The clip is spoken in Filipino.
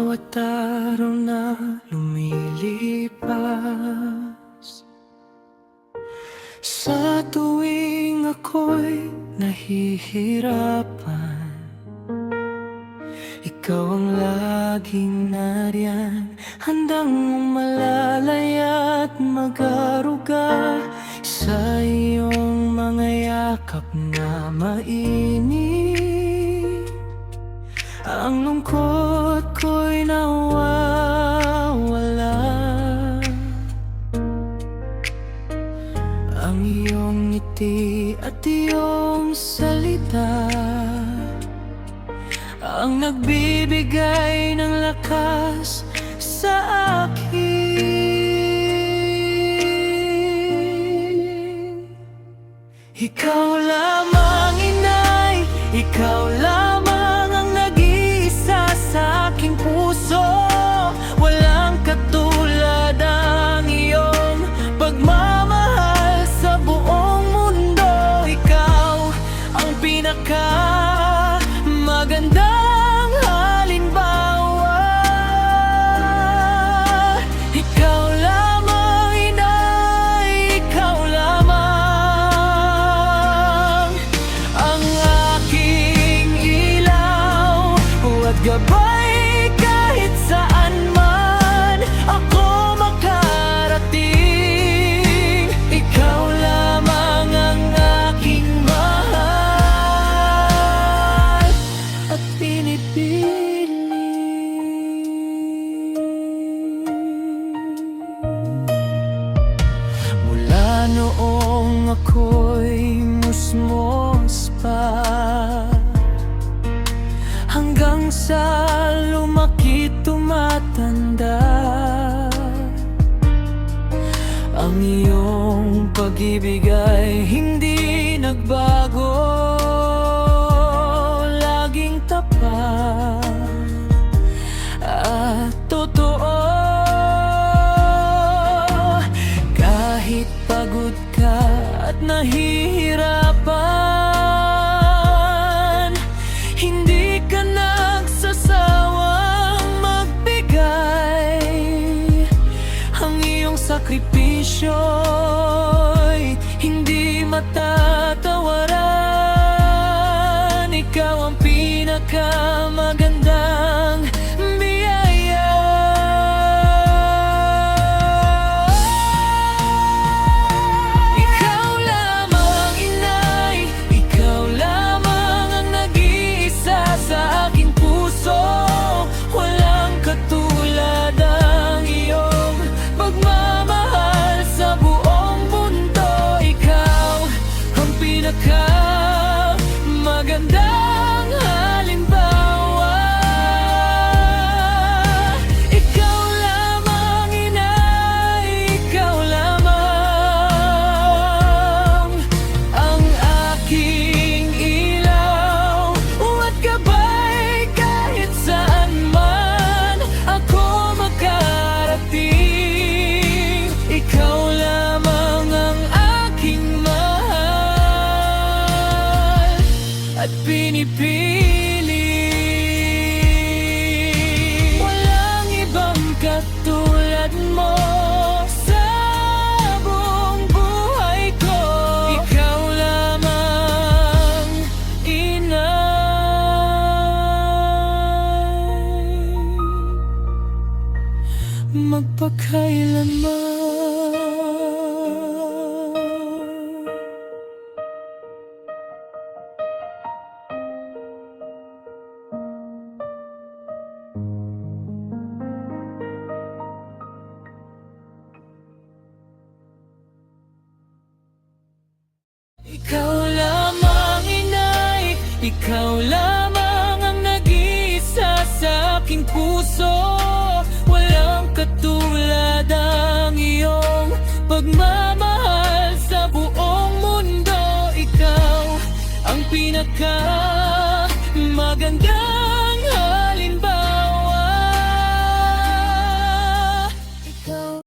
bawat araw na lumilipas, sa tuwing ako'y nahihirapan, ikaw ang laging nariyan, handang umalalay at mag-aruga sa iyong mga yakap na mainit. Ang lungkot ko'y nawawala, ang iyong ngiti at iyong salita ang nagbibigay ng lakas sa akin. Ikaw lamang, Inay, ikaw lamang ang nag-iisa sa aking puso. Walang katulad ang iyong pagmamahal sa buong mundo. Ikaw ang magandang halimbawa. Ikaw lamang, Inay, ikaw lamang ang aking ilaw at gabay kahit saan man ako makarating. Ikaw lamang ang aking mahal at pinipili. Mula noong ako'y musmos pa, hanggang sa lumaki tumatanda, ang iyong pag-ibig ay hindi nagbago, laging tapat at totoo. Kahit pagod ka at nahihirapan, hindi ka nagsasawang magbigay. Ang iyong sakripisyo'y hindi matatawaran. Ikaw ang pinakamagandang biyaya. Ikaw lamang, Inay, ikaw lamang ang nag-iisa sa aking puso. Walang katulad ang iyong pagmamahal sa buong mundo. Ikaw ang magandang halimbawa. Ikaw lamang, Inay, ikaw lamang ang aking ilaw at gabay kahit saan man ako makarating. Ikaw lamang ang aking mahal at pinipili. Walang ibang katulad mo sa buong buhay ko. Ikaw lamang, Inay, magpakailanman. Ikaw lamang, Inay, ikaw lamang ang nag-iisa sa aking puso. Walang katulad ang iyong pagmamahal sa buong mundo. Ikaw ang maganda